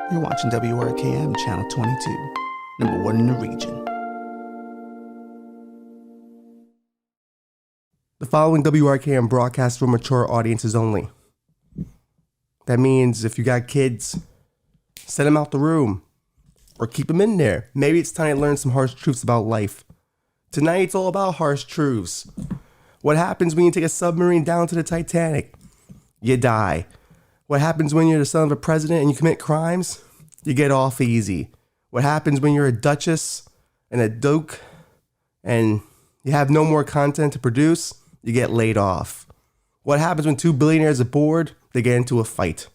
You're watching WRKM Channel 22, number one in the region. The following WRKM broadcast for mature audiences only. That means if you got kids, send them out the room or keep them in there. Maybe it's time to learn some harsh truths about life. Tonight it's all about harsh truths. What happens when you take a submarine down to the Titanic? You die. What happens when you're the son of a president and you commit crimes? You get off easy. What happens when you're a duchess and a duke and you have no more content to produce? You get laid off. What happens when two billionaires are bored? They get into a fight.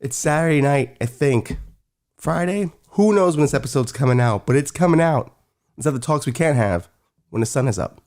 It's Saturday night, I think. Friday? Who knows when this episode's coming out, but it's coming out. These are the talks we can't have when the sun is up.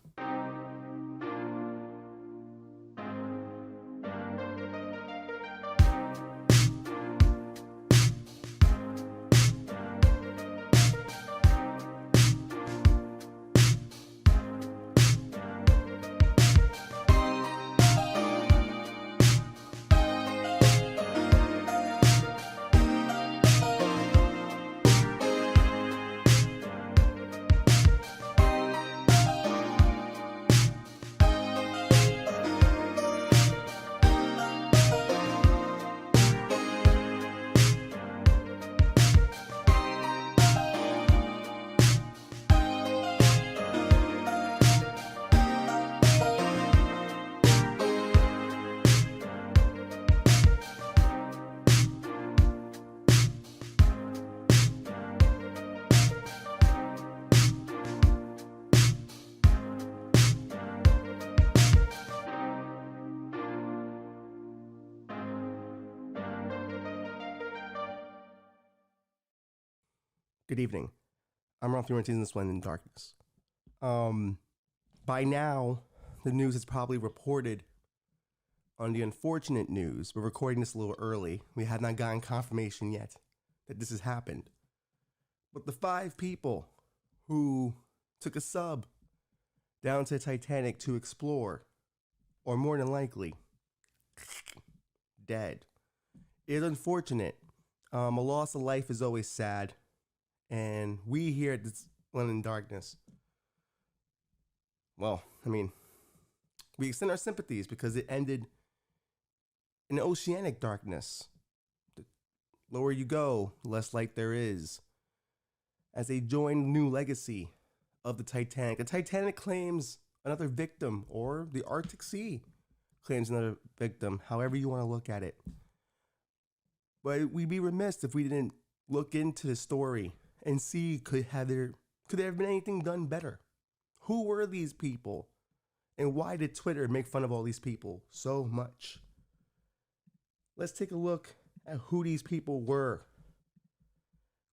Good evening. I'm Ralph Morons, this one in darkness. By now, the news has probably reported on the unfortunate news. We're recording this a little early. We have not gotten confirmation yet that this has happened. But the 5 people who took a sub down to the Titanic to explore, or more than likely, dead. It is unfortunate. A loss of life is always sad. And we here at this one in darkness, well, we extend our sympathies because it ended in oceanic darkness. The lower you go, the less light there is. As they join the new legacy of the Titanic. The Titanic claims another victim, or the Arctic Sea claims another victim, however you want to look at it. But we'd be remiss if we didn't look into the story and see could there have been anything done better? Who were these people? And why did Twitter make fun of all these people so much? Let's take a look at who these people were.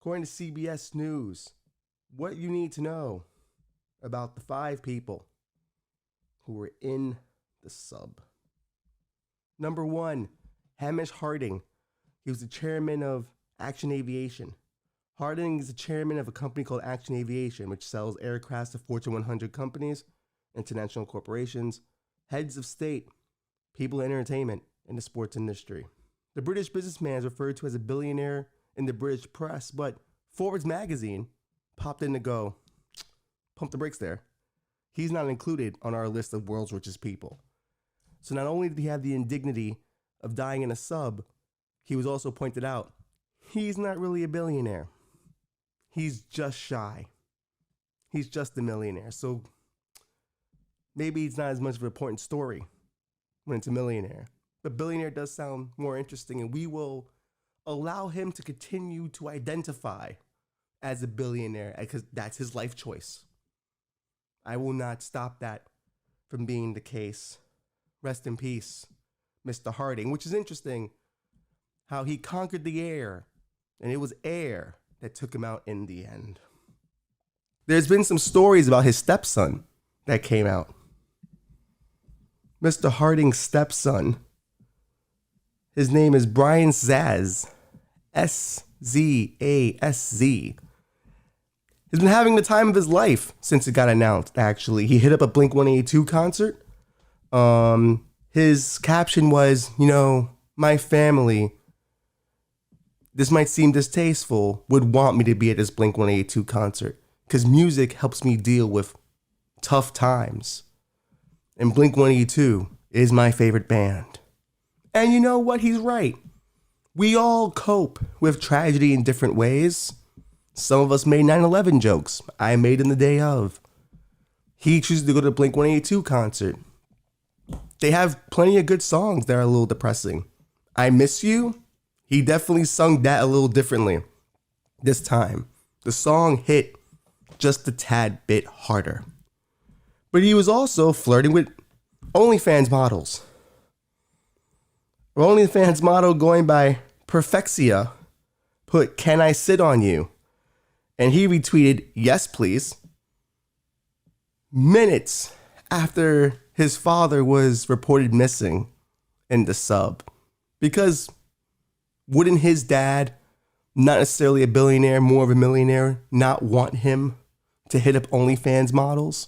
According to CBS News, what you need to know about the 5 people who were in the sub. Number 1, Hamish Harding. He was the chairman of Action Aviation. Harding is the chairman of a company called Action Aviation, which sells aircraft to Fortune 100 companies, international corporations, heads of state, people in entertainment, and the sports industry. The British businessman is referred to as a billionaire in the British press, but Forbes magazine popped in to go, pump the brakes there. He's not included on our list of world's richest people. So not only did he have the indignity of dying in a sub, he was also pointed out, he's not really a billionaire. He's just shy. He's just a millionaire. So maybe it's not as much of an important story when it's a millionaire. But billionaire does sound more interesting, and we will allow him to continue to identify as a billionaire because that's his life choice. I will not stop that from being the case. Rest in peace, Mr. Harding, which is interesting how he conquered the air, and it was air that took him out in the end. There's been some stories about his stepson that came out. Mr. Harding's stepson, his name is Brian Zaz, S-Z-A-S-Z. He's been having the time of his life since it got announced, actually. He hit up a Blink-182 concert. His caption was, my family this might seem distasteful, would want me to be at this Blink-182 concert because music helps me deal with tough times. And Blink-182 is my favorite band. And you know what? He's right. We all cope with tragedy in different ways. Some of us made 9/11 jokes. I made them the day of. He chooses to go to a Blink-182 concert. They have plenty of good songs that are a little depressing. I Miss You, he definitely sung that a little differently this time. The song hit just a tad bit harder. But he was also flirting with OnlyFans models. OnlyFans model going by Perfexia put, "Can I sit on you?" And he retweeted, "Yes, please," minutes after his father was reported missing in the sub. Because wouldn't his dad, not necessarily a billionaire, more of a millionaire, not want him to hit up OnlyFans models?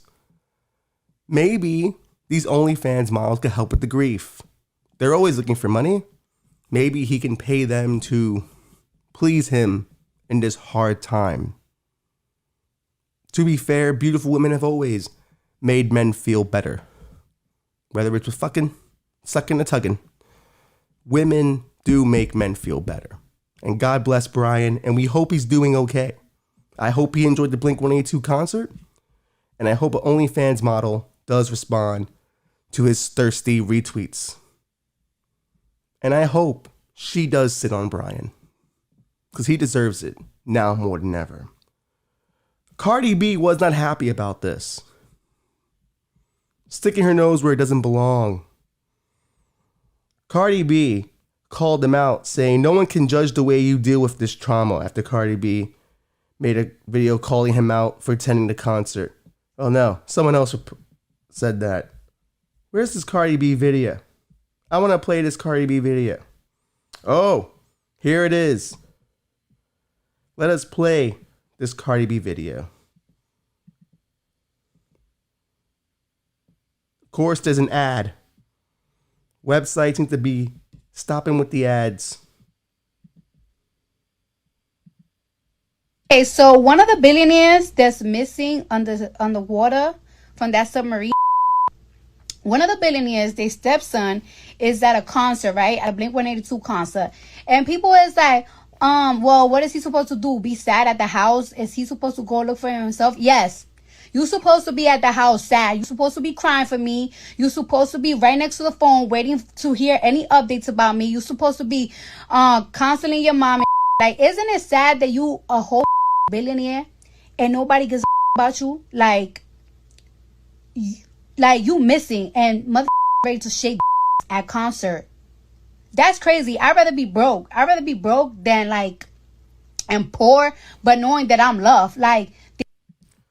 Maybe these OnlyFans models could help with the grief. They're always looking for money. Maybe he can pay them to please him in this hard time. To be fair, beautiful women have always made men feel better. Whether it's with fucking, sucking, or tugging. Women do make men feel better. And God bless Brian, and we hope he's doing okay. I hope he enjoyed the Blink-182 concert, and I hope an OnlyFans model does respond to his thirsty retweets. And I hope she does sit on Brian, because he deserves it now more than ever. Cardi B was not happy about this. Sticking her nose where it doesn't belong. Cardi B called him out, saying no one can judge the way you deal with this trauma, after Cardi B made a video calling him out for attending the concert. Oh no, someone else said that. Where's this Cardi B video? I want to play this Cardi B video. Oh, here it is. Let us play this Cardi B video. Of course, there's an ad. Websites seem to be stopping with the ads. Okay, so one of the billionaires that's missing on the water from that submarine. One of the billionaires, their stepson, is at a concert, right? At a Blink-182 concert. And people is like, well, what is he supposed to do? Be sad at the house? Is he supposed to go look for himself? Yes. You're supposed to be at the house sad. You're supposed to be crying for me. You're supposed to be right next to the phone waiting to hear any updates about me. You're supposed to be counseling your mom. Like, isn't it sad that you a whole billionaire and nobody gives a about you? Like you missing and mother ready to shake at concert. That's crazy. I'd rather be broke. I'd rather be broke than and poor, but knowing that I'm loved. Like,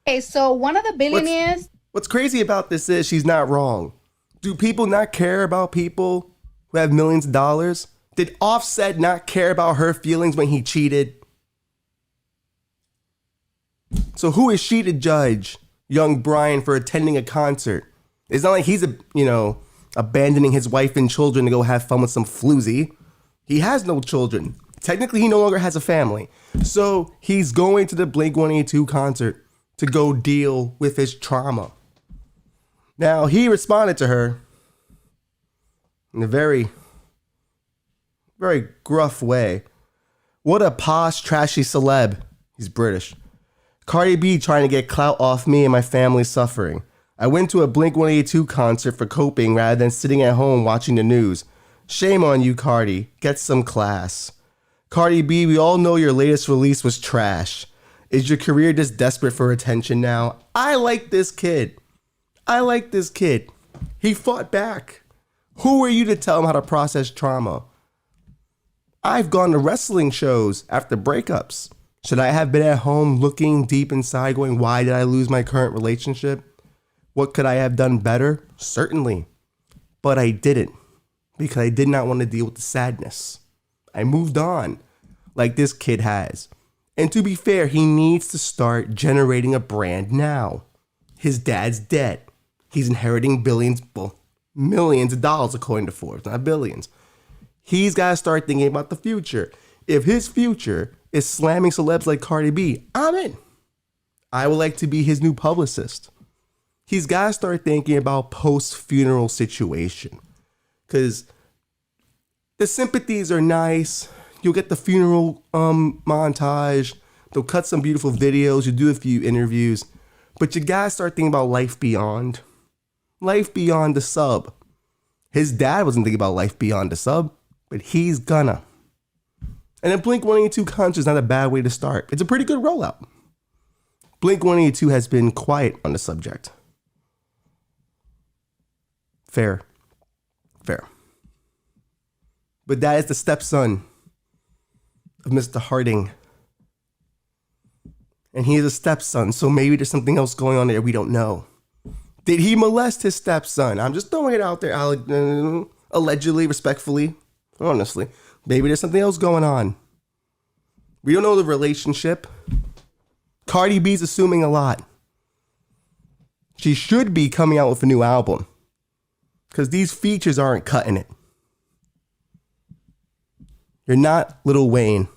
okay, so one of the billionaires. What's crazy about this is she's not wrong. Do people not care about people who have millions of dollars? Did Offset not care about her feelings when he cheated? So who is she to judge young Brian for attending a concert? It's not like he's abandoning his wife and children to go have fun with some floozy. He has no children. Technically, he no longer has a family. So he's going to the Blink-182 concert to go deal with his trauma. Now, he responded to her in a very, very gruff way. What a posh, trashy celeb. He's British. Cardi B trying to get clout off me and my family suffering. I went to a Blink-182 concert for coping rather than sitting at home watching the news. Shame on you, Cardi. Get some class. Cardi B, we all know your latest release was trash. Is your career just desperate for attention now? I like this kid. He fought back. Who are you to tell him how to process trauma? I've gone to wrestling shows after breakups. Should I have been at home looking deep inside going, why did I lose my current relationship? What could I have done better? Certainly. But I didn't, because I did not want to deal with the sadness. I moved on like this kid has. And to be fair, he needs to start generating a brand now. His dad's dead. He's inheriting millions of dollars according to Forbes, not billions. He's got to start thinking about the future. If his future is slamming celebs like Cardi B, I'm in. I would like to be his new publicist. He's got to start thinking about post-funeral situation. Because the sympathies are nice. You'll get the funeral montage. They'll cut some beautiful videos. You'll do a few interviews. But you got to start thinking about life beyond. Life beyond the sub. His dad wasn't thinking about life beyond the sub, but he's gonna. And then Blink-182 Concert is not a bad way to start. It's a pretty good rollout. Blink-182 has been quiet on the subject. Fair. But that is the stepson of Mr. Harding. And he is a stepson, so maybe there's something else going on there we don't know. Did he molest his stepson? I'm just throwing it out there, allegedly, respectfully, honestly. Maybe there's something else going on. We don't know the relationship. Cardi B's assuming a lot. She should be coming out with a new album. Because these features aren't cutting it. You're not Lil Wayne.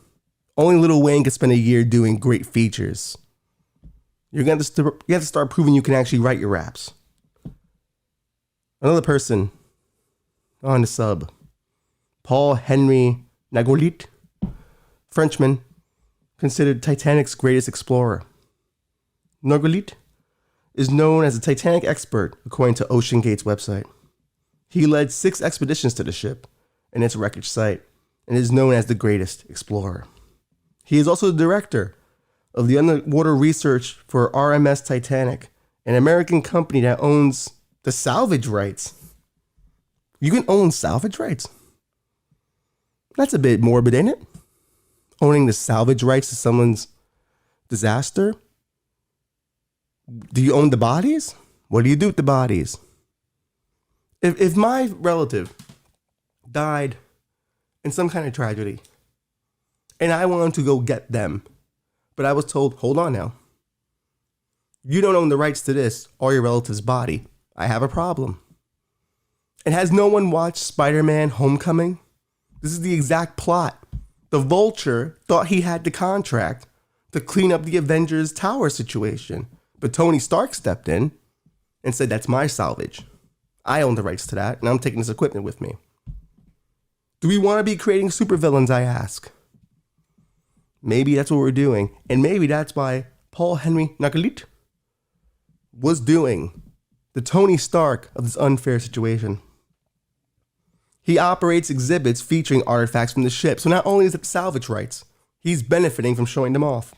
Only Lil Wayne can spend a year doing great features. You have to start proving you can actually write your raps. Another person on the sub. Paul Henry Nagolit, Frenchman, considered Titanic's greatest explorer. Nagolit is known as a Titanic expert, according to Oceangate's website. He led 6 expeditions to the ship and its wreckage site, and is known as the greatest explorer. He is also the director of the underwater research for RMS Titanic, an American company that owns the salvage rights. You can own salvage rights? That's a bit morbid, ain't it? Owning the salvage rights to someone's disaster? Do you own the bodies? What do you do with the bodies? If my relative died in some kind of tragedy and I wanted to go get them, but I was told, hold on now. You don't own the rights to this or your relative's body. I have a problem. And has no one watched Spider-Man Homecoming? This is the exact plot. The Vulture thought he had the contract to clean up the Avengers Tower situation. But Tony Stark stepped in and said, that's my salvage. I own the rights to that, and I'm taking this equipment with me. Do we want to be creating supervillains, I ask? Maybe that's what we're doing. And maybe that's why Paul Henry Nagolit was doing the Tony Stark of this unfair situation. He operates exhibits featuring artifacts from the ship. So not only is it salvage rights, he's benefiting from showing them off.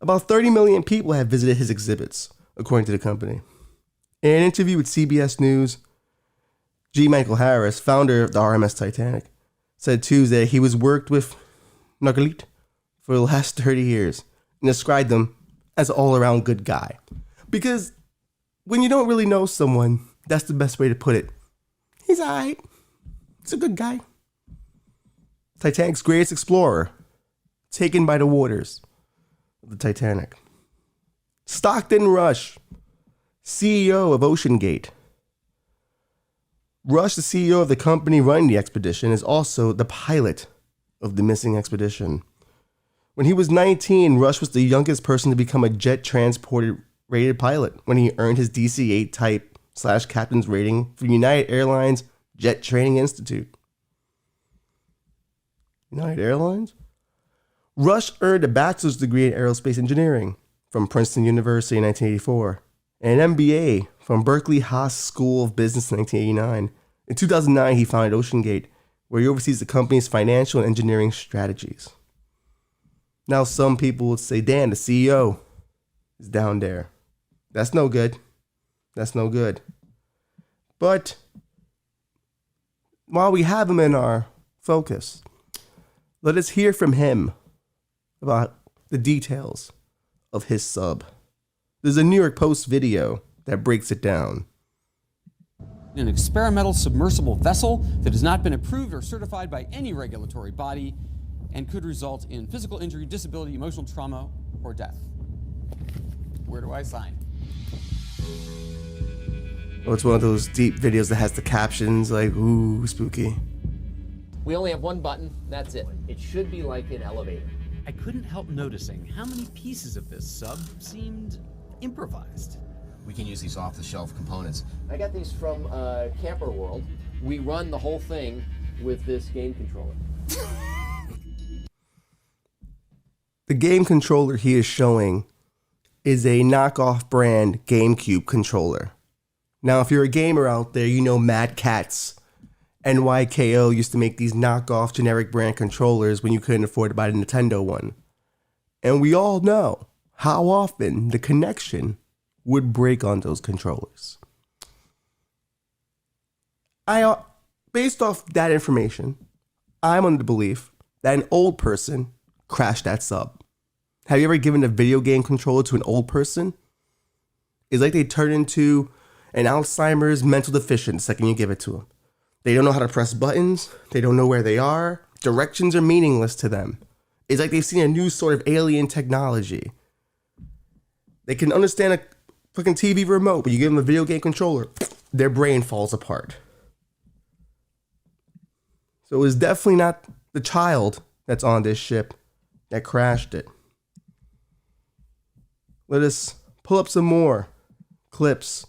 About 30 million people have visited his exhibits, according to the company. In an interview with CBS News, G. Michael Harris, founder of the RMS Titanic, said Tuesday he was worked with Nagolit for the last 30 years and described them as an all-around good guy. Because when you don't really know someone, that's the best way to put it. He's alright. He's a good guy. Titanic's greatest explorer, taken by the waters of the Titanic. Stockton Rush, CEO of Oceangate. Rush, the CEO of the company running the expedition, is also the pilot of the missing expedition. When he was 19, Rush was the youngest person to become a jet transported rated pilot when he earned his DC-8 type / captain's rating from United Airlines Jet Training Institute. United Airlines? Rush earned a bachelor's degree in aerospace engineering from Princeton University in 1984 and an MBA from Berkeley Haas School of Business in 1989. In 2009, he founded Oceangate, where he oversees the company's financial and engineering strategies. Now, some people would say, Dan, the CEO is down there. That's no good. That's no good. But while we have him in our focus, let us hear from him about the details of his sub. There's a New York Post video that breaks it down. An experimental submersible vessel that has not been approved or certified by any regulatory body and could result in physical injury, disability, emotional trauma, or death. Where do I sign? Oh, it's one of those deep videos that has the captions like, ooh, spooky. We only have one button, that's it. It should be like an elevator. I couldn't help noticing how many pieces of this sub seemed improvised. We can use these off-the-shelf components. I got these from Camper World. We run the whole thing with this game controller. The game controller he is showing is a knockoff brand GameCube controller. Now, if you're a gamer out there, you know Mad Catz, NYKO used to make these knockoff generic brand controllers when you couldn't afford to buy the Nintendo one. And we all know how often the connection would break on those controllers. Based off that information, I'm under the belief that an old person crashed that sub. Have you ever given a video game controller to an old person? It's like they turn into an Alzheimer's mental deficient the second you give it to them. They don't know how to press buttons. They don't know where they are. Directions are meaningless to them. It's like they've seen a new sort of alien technology. They can understand a fucking TV remote, but you give them a video game controller, their brain falls apart. So it was definitely not the child that's on this ship that crashed it. Let us pull up some more clips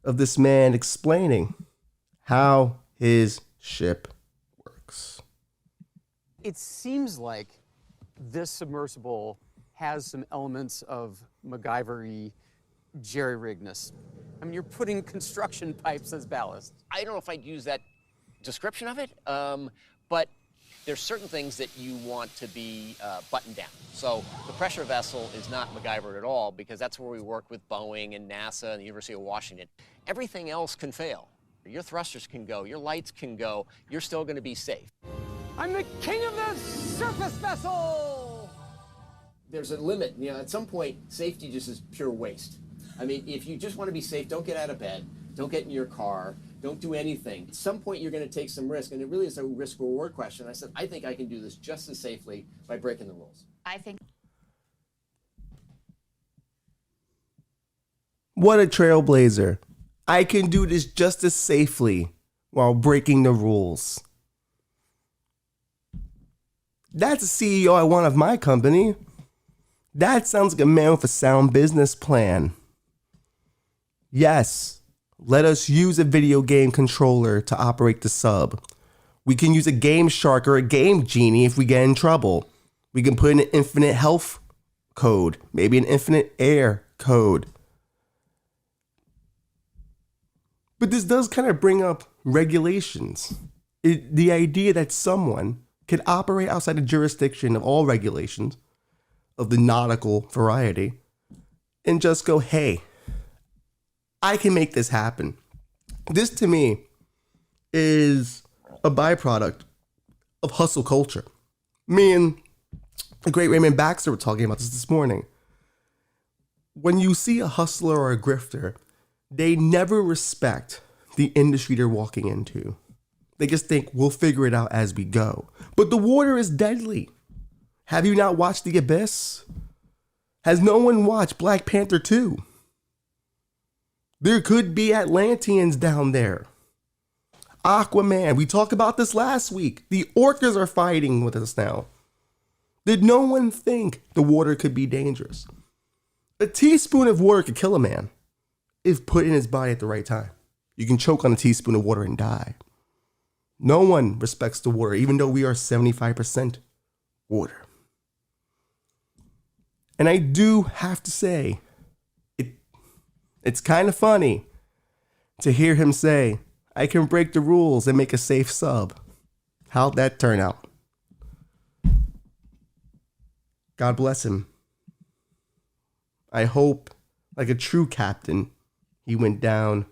of this man explaining how his ship works. It seems like this submersible has some elements of MacGyver-y jerry-rigness. I mean, you're putting construction pipes as ballast. I don't know if I'd use that description of it, but there's certain things that you want to be buttoned down. So the pressure vessel is not MacGyver at all, because that's where we work with Boeing and NASA and the University of Washington. Everything else can fail. Your thrusters can go, your lights can go, you're still going to be safe. I'm the king of the surface vessel! There's a limit. You know, at some point, safety just is pure waste. I mean, if you just want to be safe, don't get out of bed, don't get in your car, don't do anything. At some point, you're going to take some risk, and it really is a risk-reward question. I said, I think I can do this just as safely by breaking the rules. I think. What a trailblazer. I can do this just as safely while breaking the rules. That's a CEO I want of my company. That sounds like a man with a sound business plan. Yes, let us use a video game controller to operate the sub. We can use a Game Shark or a Game Genie if we get in trouble. We can put in an infinite health code, maybe an infinite air code. But this does kind of bring up regulations. The idea that someone could operate outside the jurisdiction of all regulations of the nautical variety and just go, hey, I can make this happen. This to me is a byproduct of hustle culture. Me and the great Raymond Baxter were talking about this morning. When you see a hustler or a grifter, they never respect the industry they're walking into. They just think we'll figure it out as we go. But the water is deadly. Have you not watched The Abyss? Has no one watched Black Panther 2? There could be Atlanteans down there. Aquaman, we talked about this last week. The orcas are fighting with us now. Did no one think the water could be dangerous? A teaspoon of water could kill a man if put in his body at the right time. You can choke on a teaspoon of water and die. No one respects the water, even though we are 75% water. And I do have to say, it's kind of funny to hear him say, I can break the rules and make a safe sub. How'd that turn out? God bless him. I hope, like a true captain, he went down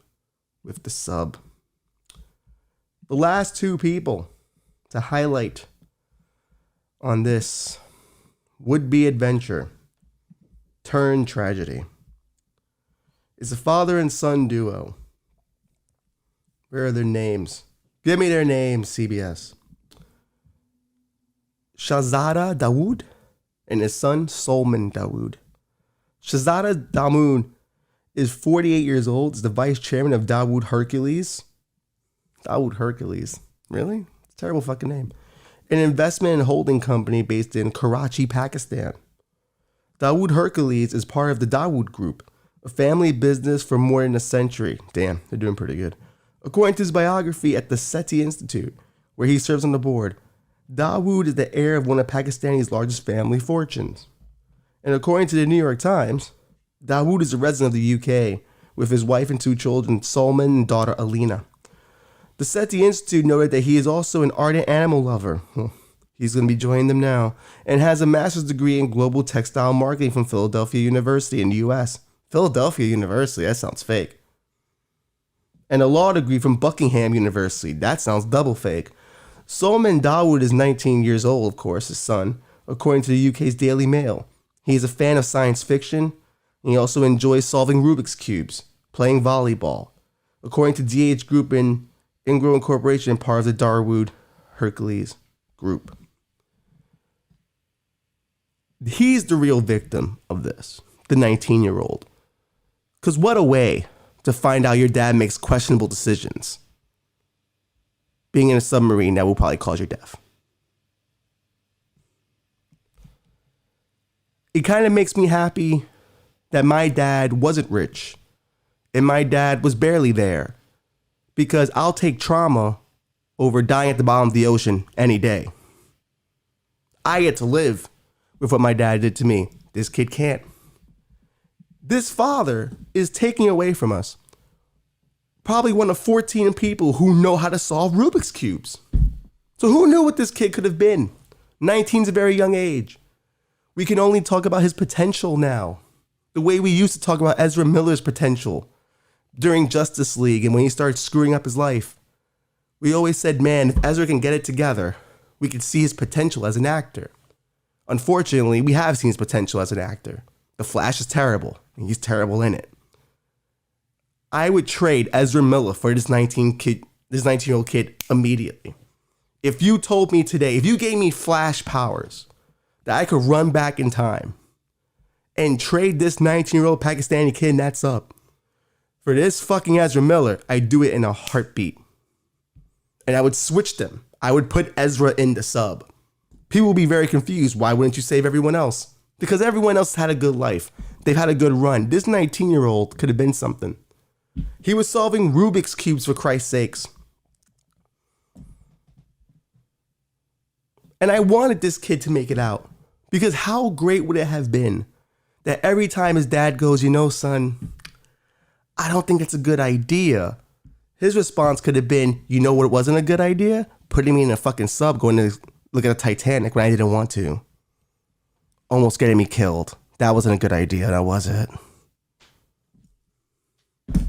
with the sub. The last two people to highlight on this would-be adventure turn tragedy is a father and son duo. Where are their names? Give me their names, CBS. Shahzada Dawood and his son Solomon Dawood. Shahzada Dawood is 48 years old, is the vice chairman of Dawood Hercules. Dawood Hercules. Really? Terrible fucking name. An investment and holding company based in Karachi, Pakistan. Dawood Hercules is part of the Dawood Group, a family business for more than a century. Damn, they're doing pretty good. According to his biography at the SETI Institute, where he serves on the board, Dawood is the heir of one of Pakistani's largest family fortunes. And according to the New York Times, Dawood is a resident of the UK with his wife and 2 children, Salman and daughter Alina. The SETI Institute noted that he is also an ardent animal lover. He's going to be joining them now, and has a master's degree in global textile marketing from Philadelphia University in the US. Philadelphia University, that sounds fake. And a law degree from Buckingham University. That sounds double fake. Salman Dawood is 19 years old, of course, his son, according to the UK's Daily Mail. He is a fan of science fiction, and he also enjoys solving Rubik's Cubes, playing volleyball. According to DH Group and Ingro Incorporation, part of the Dawood Hercules Group. He's the real victim of this, the 19-year-old. Because what a way to find out your dad makes questionable decisions. Being in a submarine that will probably cause your death. It kind of makes me happy that my dad wasn't rich and my dad was barely there, because I'll take trauma over dying at the bottom of the ocean any day. I get to live with what my dad did to me. This kid can't. This father is taking away from us probably one of 14 people who know how to solve Rubik's Cubes. So who knew what this kid could have been? 19's a very young age. We can only talk about his potential now. The way we used to talk about Ezra Miller's potential during Justice League and when he started screwing up his life. We always said, man, if Ezra can get it together, we could see his potential as an actor. Unfortunately, we have seen his potential as an actor. The Flash is terrible, and he's terrible in it. I would trade Ezra Miller for this 19-year-old kid immediately. If you told me today, if you gave me Flash powers that I could run back in time and trade this 19-year-old Pakistani kid that's up for this fucking Ezra Miller, I'd do it in a heartbeat. And I would switch them. I would put Ezra in the sub. People will be very confused. Why wouldn't you save everyone else? Because everyone else had a good life. They've had a good run. This 19-year-old could have been something. He was solving Rubik's Cubes, for Christ's sakes. And I wanted this kid to make it out. Because how great would it have been that every time his dad goes, you know, son, I don't think that's a good idea. His response could have been, you know what wasn't a good idea? Putting me in a fucking sub going to look at a Titanic when I didn't want to. Almost getting me killed. That wasn't a good idea, that was it.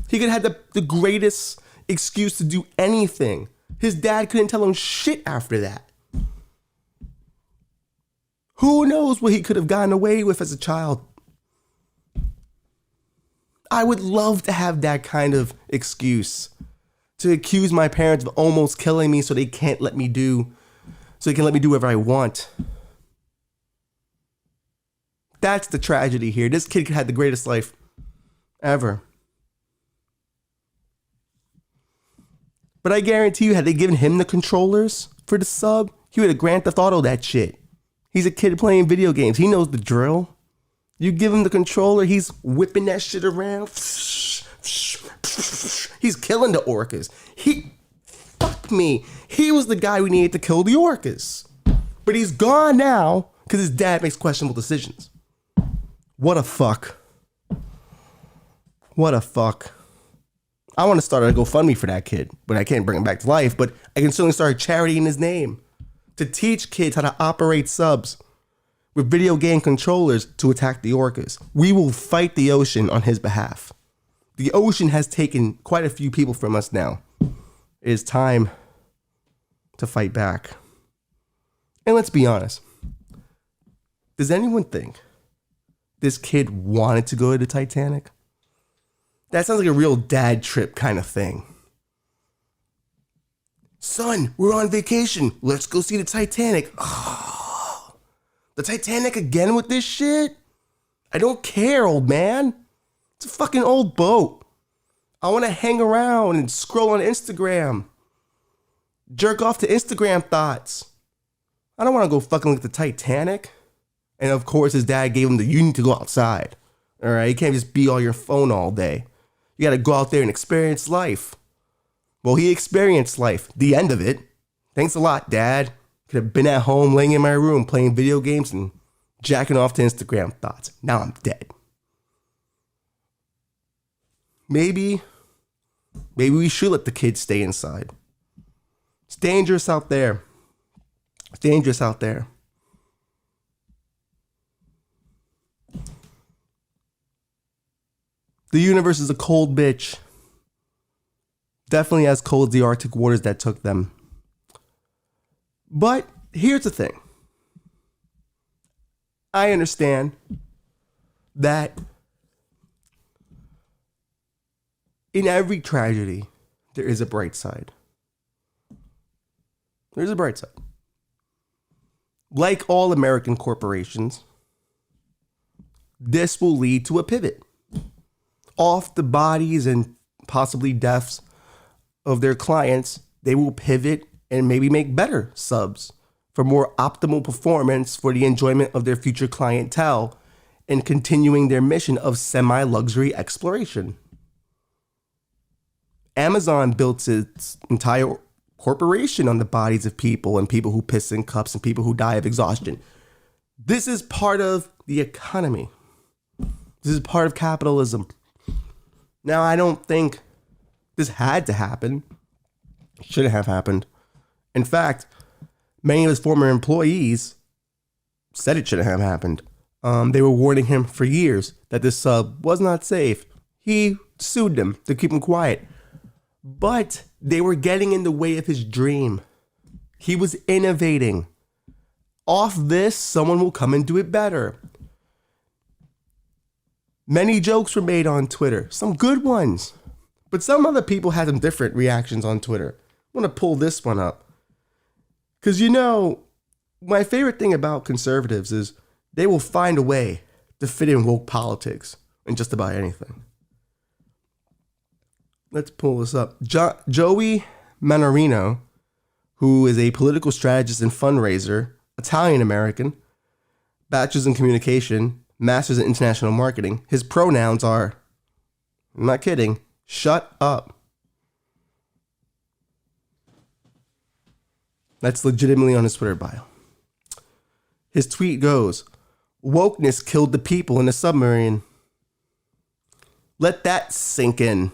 He could have had the greatest excuse to do anything. His dad couldn't tell him shit after that. Who knows what he could have gotten away with as a child? I would love to have that kind of excuse. To accuse my parents of almost killing me so they can let me do whatever I want. That's the tragedy here. This kid had the greatest life ever. But I guarantee you, had they given him the controllers for the sub, he would have Grand Theft Auto that shit. He's a kid playing video games. He knows the drill. You give him the controller, he's whipping that shit around. He's killing the orcas. Fuck me. He was the guy we needed to kill the orcas. But he's gone now because his dad makes questionable decisions. What a fuck. What a fuck. I want to start a GoFundMe for that kid, but I can't bring him back to life. But I can certainly start a charity in his name to teach kids how to operate subs with video game controllers to attack the orcas. We will fight the ocean on his behalf. The ocean has taken quite a few people from us now. It is time to fight back. And let's be honest. Does anyone think this kid wanted to go to the Titanic? That sounds like a real dad trip kind of thing. Son, we're on vacation. Let's go see the Titanic. Oh, the Titanic again with this shit? I don't care, old man. It's a fucking old boat. I want to hang around and scroll on Instagram. Jerk off to Instagram thoughts. I don't want to go fucking look at the Titanic. And of course, his dad gave him you need to go outside. All right, you can't just be on your phone all day. You got to go out there and experience life. Well, he experienced life. The end of it. Thanks a lot, Dad. Could have been at home laying in my room playing video games and jacking off to Instagram thoughts. Now I'm dead. Maybe we should let the kids stay inside. It's dangerous out there. It's dangerous out there. The universe is a cold bitch. Definitely as cold as the Arctic waters that took them. But here's the thing. I understand that in every tragedy, there is a bright side. There's a bright side. Like all American corporations, this will lead to a pivot. Off the bodies and possibly deaths of their clients, they will pivot and maybe make better subs for more optimal performance for the enjoyment of their future clientele and continuing their mission of semi-luxury exploration. Amazon built its entire corporation on the bodies of people and people who piss in cups and people who die of exhaustion. This is part of the economy. This is part of capitalism. Now, I don't think this had to happen. It shouldn't have happened. In fact, many of his former employees said it shouldn't have happened. They were warning him for years that this sub was not safe. He sued them to keep him quiet. But they were getting in the way of his dream. He was innovating. Off this, someone will come and do it better. Many jokes were made on Twitter, some good ones. But some other people had some different reactions on Twitter. I want to pull this one up. Because, you know, my favorite thing about conservatives is they will find a way to fit in woke politics in just about anything. Let's pull this up. Joey Manorino, who is a political strategist and fundraiser, Italian-American, bachelor's in communication, master's in international marketing. His pronouns are, I'm not kidding, shut up. That's legitimately on his Twitter bio. His tweet goes, wokeness killed the people in a submarine. Let that sink in.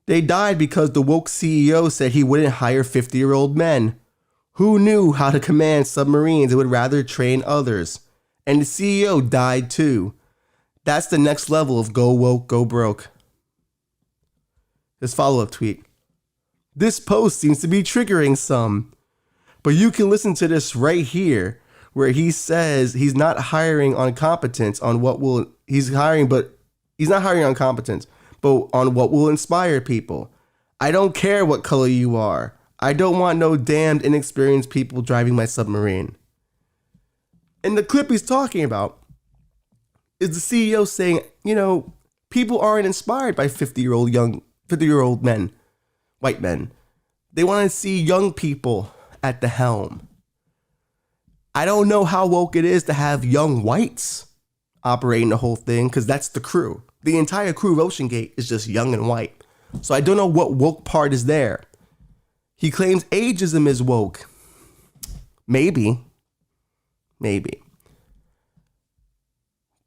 They died because the woke CEO said he wouldn't hire 50-year-old men. Who knew how to command submarines and would rather train others? And the CEO died too. That's the next level of go woke, go broke. His follow-up tweet. This post seems to be triggering some. But you can listen to this right here where he says he's not hiring on competence on what will, he's not hiring on competence, but on what will inspire people. I don't care what color you are. I don't want no damned inexperienced people driving my submarine. And the clip he's talking about is the CEO saying, you know, people aren't inspired by 50-year-old men, white men. They want to see young people at the helm. I don't know how woke it is to have young whites operating the whole thing, because that's the crew. The entire crew of Ocean Gate is just young and white. So I don't know what woke part is there. He claims ageism is woke. Maybe.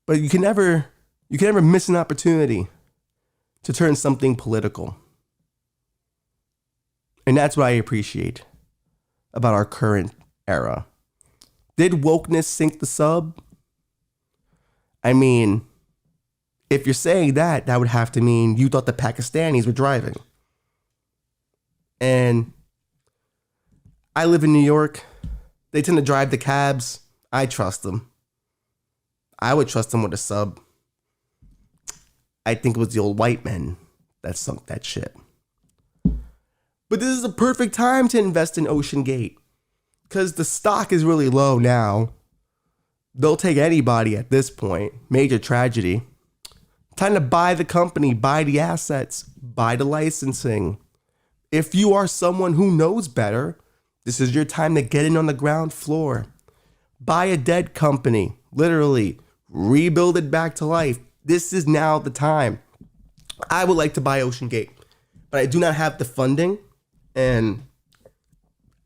But you can never miss an opportunity to turn something political. And that's what I appreciate about our current era. Did wokeness sink the sub? I mean, if you're saying that, that would have to mean you thought the Pakistanis were driving. And I live in New York. They tend to drive the cabs. I trust them. I would trust them with a sub. I think it was the old white men that sunk that ship. But this is a perfect time to invest in Ocean Gate, because the stock is really low now. They'll take anybody at this point. Major tragedy. Time to buy the company, buy the assets, buy the licensing. If you are someone who knows better, this is your time to get in on the ground floor. Buy a dead company, literally, rebuild it back to life. This is now the time. I would like to buy OceanGate, but I do not have the funding and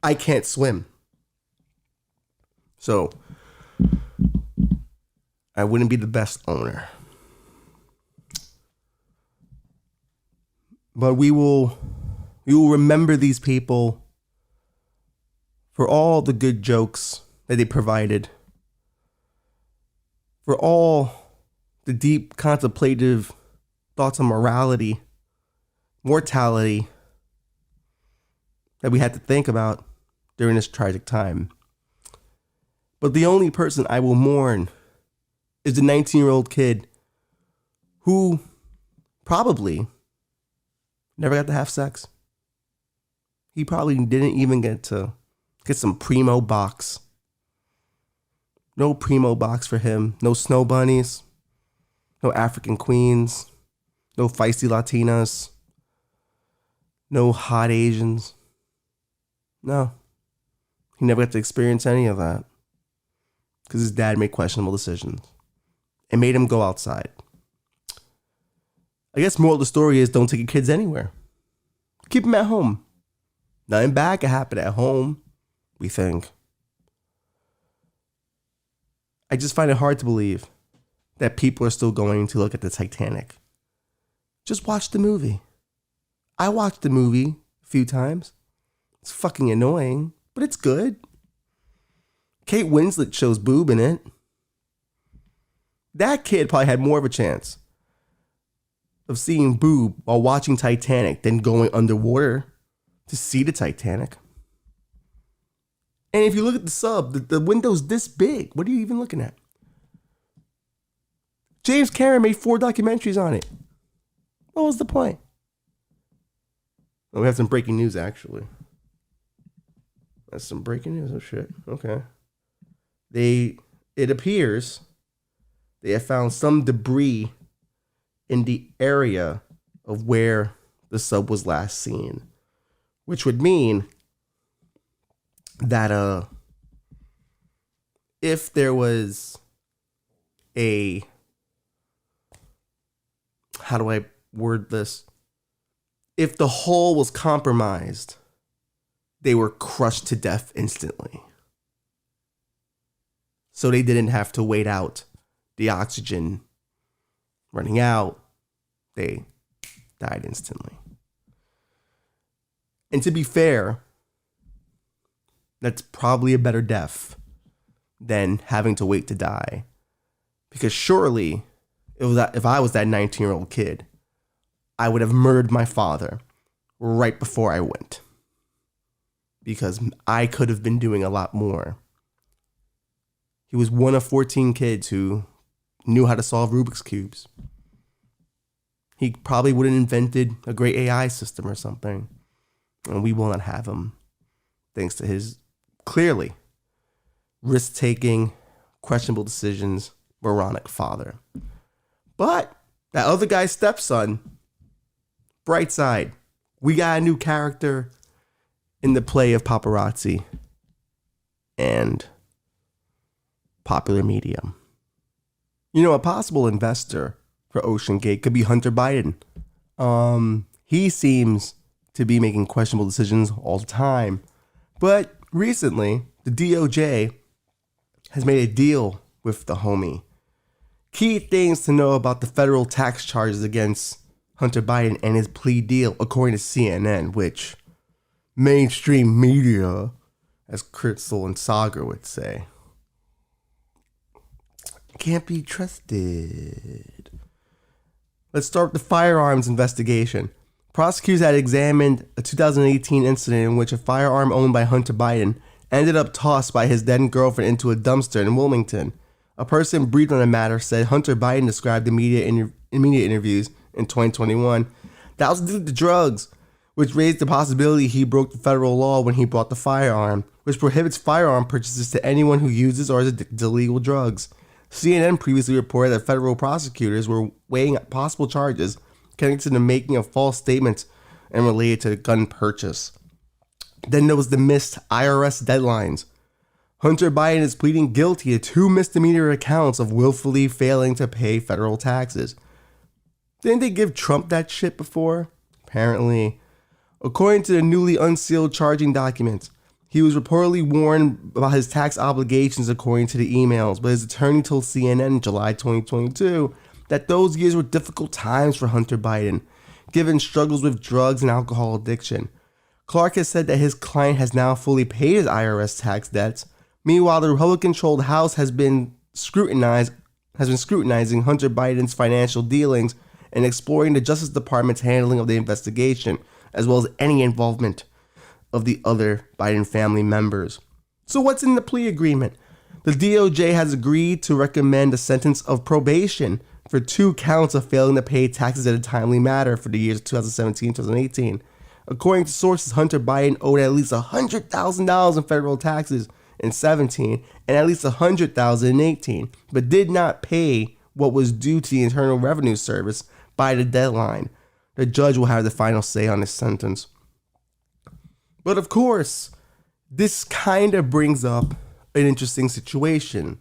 I can't swim. So I wouldn't be the best owner. But we will remember these people for all the good jokes that they provided, for all the deep contemplative thoughts on morality, mortality that we had to think about during this tragic time. But the only person I will mourn is the 19-year-old kid who probably never got to have sex. He probably didn't even get to get some primo box. No primo box for him. No snow bunnies. No African queens. No feisty Latinas. No hot Asians. No. He never got to experience any of that. Because his dad made questionable decisions. It made him go outside. I guess moral of the story is don't take your kids anywhere. Keep them at home. Nothing bad can happen at home, we think. I just find it hard to believe that people are still going to look at the Titanic. Just watch the movie. I watched the movie a few times. It's fucking annoying, but it's good. Kate Winslet shows boob in it. That kid probably had more of a chance of seeing boob while watching Titanic than going underwater to see the Titanic. And if you look at the sub, the window's this big. What are you even looking at? James Cameron made 4 documentaries on it. What was the point? Oh, we have some breaking news, actually. That's some breaking news. Oh, shit. Okay. It appears they have found some debris in the area of where the sub was last seen, which would mean that if there was a, how do I word this? If the hull was compromised, they were crushed to death instantly. So they didn't have to wait out the oxygen running out. They died instantly. And to be fair, that's probably a better death than having to wait to die. Because surely, if I was that 19-year-old kid, I would have murdered my father right before I went. Because I could have been doing a lot more. He was one of 14 kids who knew how to solve Rubik's Cubes. He probably would have invented a great AI system or something. And we will not have him. Thanks to his clearly risk-taking, questionable decisions, moronic father. But that other guy's stepson, bright side, we got a new character in the play of paparazzi and popular media. You know, a possible investor for OceanGate could be Hunter Biden. He seems to be making questionable decisions all the time. But recently, the DOJ has made a deal with the homie. Key things to know about the federal tax charges against Hunter Biden and his plea deal, according to CNN, which mainstream media, as Kritzel and Sager would say, can't be trusted. Let's start with the firearms investigation. Prosecutors had examined a 2018 incident in which a firearm owned by Hunter Biden ended up tossed by his then girlfriend into a dumpster in Wilmington. A person briefed on the matter said Hunter Biden described in media interviews in 2021 that was due to drugs, which raised the possibility he broke the federal law when he bought the firearm, which prohibits firearm purchases to anyone who uses or is addicted to illegal drugs. CNN previously reported that federal prosecutors were weighing possible charges connected to the making of false statements and related to gun purchase. Then there was the missed IRS deadlines. Hunter Biden is pleading guilty to 2 misdemeanor accounts of willfully failing to pay federal taxes. Didn't they give Trump that shit before? Apparently. According to the newly unsealed charging documents, he was reportedly warned about his tax obligations according to the emails, but his attorney told CNN in July 2022 that those years were difficult times for Hunter Biden, given struggles with drugs and alcohol addiction. Clark has said that his client has now fully paid his IRS tax debts. Meanwhile, the Republican-controlled House has been scrutinizing Hunter Biden's financial dealings and exploring the Justice Department's handling of the investigation, as well as any involvement of the other Biden family members. So what's in the plea agreement? The DOJ has agreed to recommend a sentence of probation for 2 counts of failing to pay taxes in a timely manner for the years 2017-2018. According to sources, Hunter Biden owed at least $100,000 in federal taxes in 2017 and at least $100,000 in 2018, but did not pay what was due to the Internal Revenue Service by the deadline. The judge will have the final say on his sentence. But of course, this kind of brings up an interesting situation.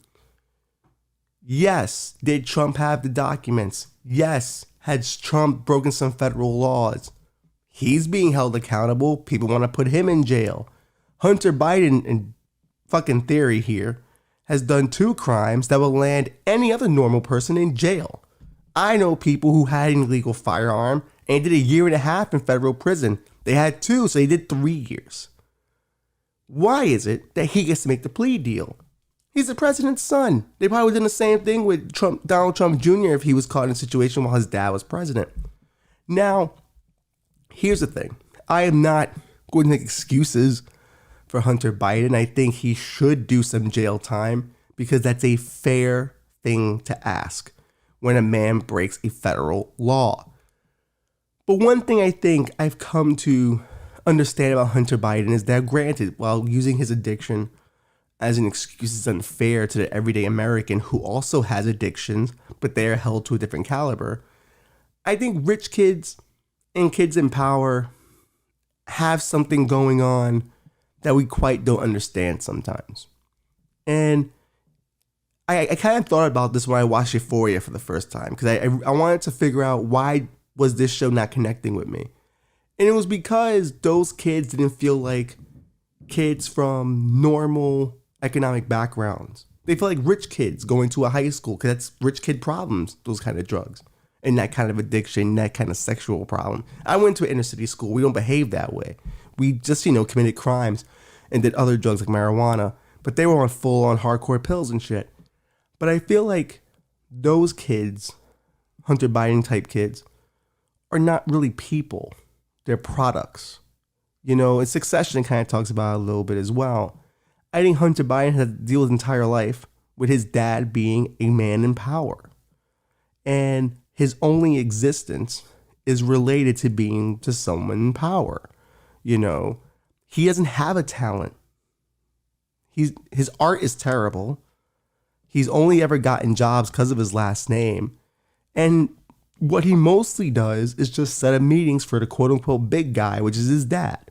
Yes, did Trump have the documents? Yes, has Trump broken some federal laws? He's being held accountable. People want to put him in jail. Hunter Biden, in fucking theory here, has done 2 crimes that will land any other normal person in jail. I know people who had an illegal firearm and did 1.5 years in federal prison. They had 2, so they did 3 years. Why is it that he gets to make the plea deal? He's the president's son. They probably did the same thing with Donald Trump Jr. if he was caught in a situation while his dad was president. Now, here's the thing. I am not going to make excuses for Hunter Biden. I think he should do some jail time because that's a fair thing to ask when a man breaks a federal law. But one thing I think I've come to understand about Hunter Biden is that, granted, while using his addiction as an excuse is unfair to the everyday American who also has addictions, but they are held to a different caliber, I think rich kids and kids in power have something going on that we quite don't understand sometimes. And I kind of thought about this when I watched Euphoria for the first time, because I wanted to figure out why was this show not connecting with me. And it was because those kids didn't feel like kids from normal economic backgrounds. They feel like rich kids going to a high school because that's rich kid problems, those kind of drugs and that kind of addiction, that kind of sexual problem. I went to an inner city school. We don't behave that way. We just, committed crimes and did other drugs like marijuana, but they were on full on hardcore pills and shit. But I feel like those kids, Hunter Biden type kids, are not really people. They're products. And Succession kind of talks about it a little bit as well. I think Hunter Biden has to deal his entire life with his dad being a man in power. And his only existence is related to being to someone in power. He doesn't have a talent. His art is terrible. He's only ever gotten jobs because of his last name. And what he mostly does is just set up meetings for the quote unquote big guy, which is his dad.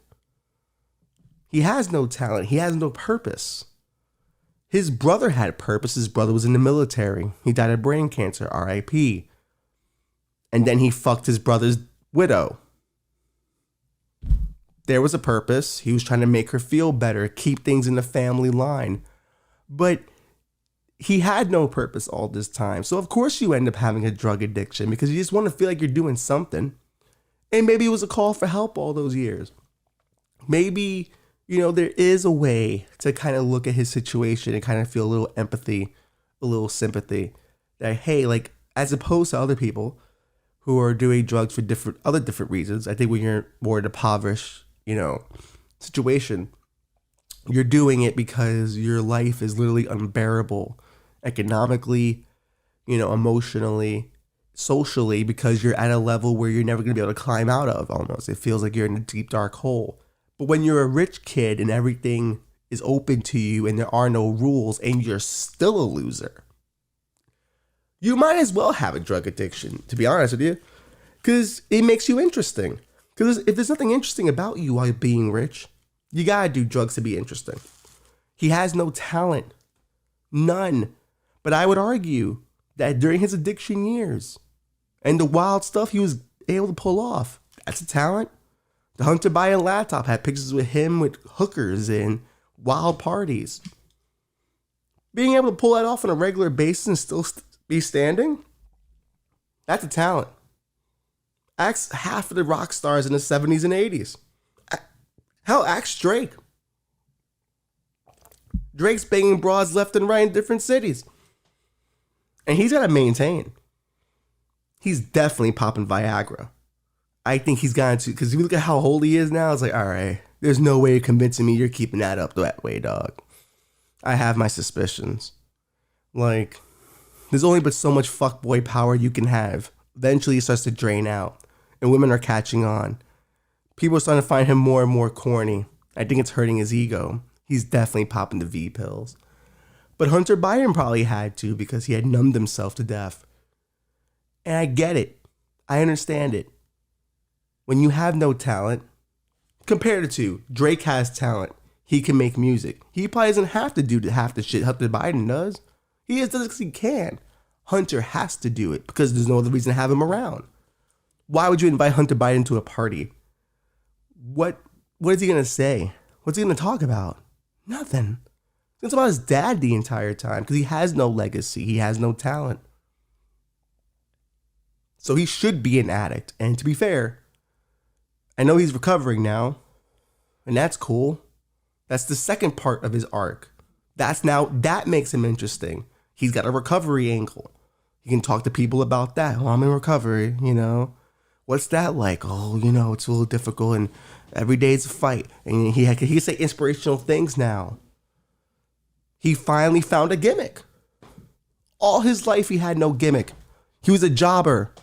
He has no talent. He has no purpose. His brother had purpose. His brother was in the military. He died of brain cancer, RIP. And then he fucked his brother's widow. There was a purpose. He was trying to make her feel better, keep things in the family line. But he had no purpose all this time. So of course you end up having a drug addiction because you just want to feel like you're doing something. And maybe it was a call for help all those years. Maybe, there is a way to kind of look at his situation and kind of feel a little empathy, a little sympathy. That, hey, like, as opposed to other people who are doing drugs for different reasons, I think when you're more in a impoverished, situation, you're doing it because your life is literally unbearable economically, emotionally, socially, because you're at a level where you're never going to be able to climb out of almost. It feels like you're in a deep, dark hole. But when you're a rich kid and everything is open to you and there are no rules and you're still a loser, you might as well have a drug addiction, to be honest with you, because it makes you interesting. Because if there's nothing interesting about you while you're being rich, you gotta do drugs to be interesting. He has no talent. None. But I would argue that during his addiction years and the wild stuff he was able to pull off, that's a talent. The Hunter Biden laptop had pictures with him with hookers and wild parties. Being able to pull that off on a regular basis and still be standing, that's a talent. Ask half of the rock stars in the 70s and 80s. Hell, ask Drake. Drake's banging broads left and right in different cities. And he's got to maintain. He's definitely popping Viagra. I think he's gotten to, because if you look at how old he is now, it's like, all right, there's no way you're convincing me you're keeping that up that way, dog. I have my suspicions. Like, there's only but so much fuckboy power you can have. Eventually it starts to drain out. And women are catching on. People are starting to find him more and more corny. I think it's hurting his ego. He's definitely popping the V pills. But Hunter Biden probably had to because he had numbed himself to death. And I get it. I understand it. When you have no talent, compared to Drake has talent. He can make music. He probably doesn't have to do half the shit Hunter Biden does. He does it because he can. Hunter has to do it because there's no other reason to have him around. Why would you invite Hunter Biden to a party? What is he going to say? What's he going to talk about? Nothing. It's about his dad the entire time because he has no legacy. He has no talent. So he should be an addict. And to be fair, I know he's recovering now, and that's cool. That's the second part of his arc. That makes him interesting. He's got a recovery angle. He can talk to people about that. Oh, I'm in recovery, you know. What's that like? Oh, you know, it's a little difficult and every day's a fight. And he can say inspirational things now. He finally found a gimmick. All his life he had no gimmick. He was a jobber.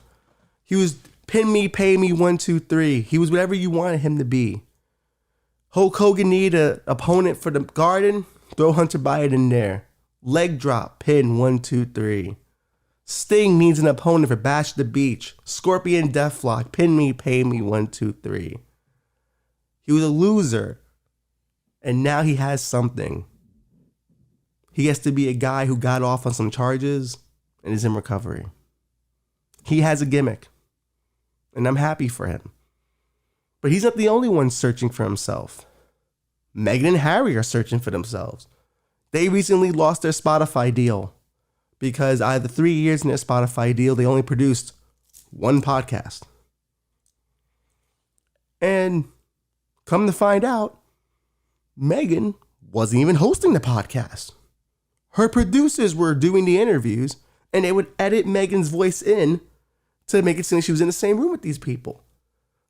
He was pin me, pay me, 1, 2, 3. He was whatever you wanted him to be. Hulk Hogan needed an opponent for the Garden. Throw Hunter Biden in there. Leg drop, pin, 1, 2, 3. Sting needs an opponent for Bash the Beach. Scorpion Deathlock, pin me, pay me, 1, 2, 3. He was a loser. And now he has something. He gets to be a guy who got off on some charges and is in recovery. He has a gimmick. And I'm happy for him. But he's not the only one searching for himself. Meghan and Harry are searching for themselves. They recently lost their Spotify deal because out of the 3 years in their Spotify deal, they only produced one podcast. And come to find out, Meghan wasn't even hosting the podcast. Her producers were doing the interviews and they would edit Meghan's voice in to make it seem like she was in the same room with these people.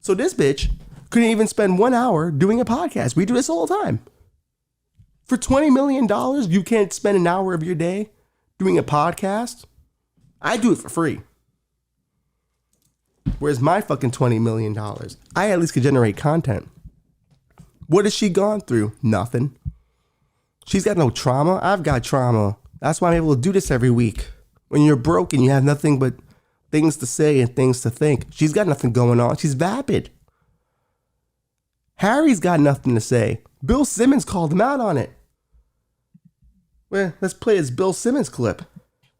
So this bitch couldn't even spend 1 hour doing a podcast. We do this all the time. For $20 million, you can't spend an hour of your day doing a podcast? I do it for free. Whereas my fucking $20 million, I at least could generate content. What has she gone through? Nothing. She's got no trauma. I've got trauma. That's why I'm able to do this every week. When you're broke and you have nothing but things to say and things to think, she's got nothing going on. She's vapid. Harry's got nothing to say. Bill Simmons called him out on it. Well, let's play this Bill Simmons clip.